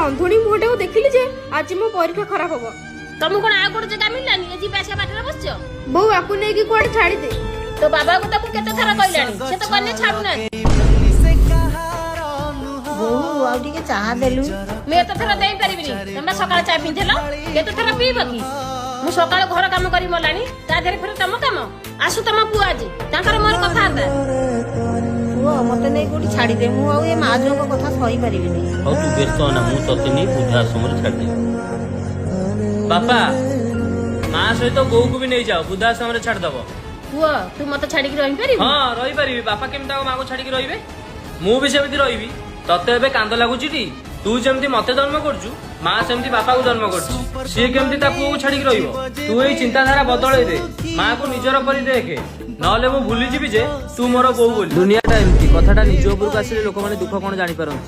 अंधुणी मुहटा को देखिली जे आज मो परीक्षा खराब हबो। तुम कोन आ कोड जगह मिललानी ए जीवा से बाटरे बसछ बो आपु नै की कोड छाड़ी दे तो बाबा को तब केते थरा कहलानी से तो कन्ने छाडू ना बो आ टिके चाहा देलु मैं तो थरा देई परिबिनी तमे सकाळ चा पिंथेलो केते थरा पीबो की मु सकाळ घर काम करी मलानी ता देरे फिर तम काम आसु तम पुआ जी तांकर मोर कथा आता पुआ मते नै कोठी छाड़ी दे मु आ ए माजो को कथा सही परिबिनी हो तू व्यस्त ना मु तते नै बुधा समर छाड़ दे बापा मां सहित गौ को भी नहीं जाओ बुधा समर छाड़ दबो पुआ तू मते छाड़ी के रही परिबी हां रही परिबी बापा केमता मां को छाड़ी के रहिबे मु भी सेमति रहिबी तते एबे कांद लागुची टी तू जेमति मते जन्म करजू मां सेमति बापा को जन्म करछ से केमति ता पुओ को छाड़ी के रहिबो तू एई चिंताधारा बदलै दे मां को निजर परि देखे नले मु भूली जीबी जे तू मोर बहू बोली दुनिया टा एमती कथाटा निज ऊपर आसिले लोक माने दुख कोन जानि परन।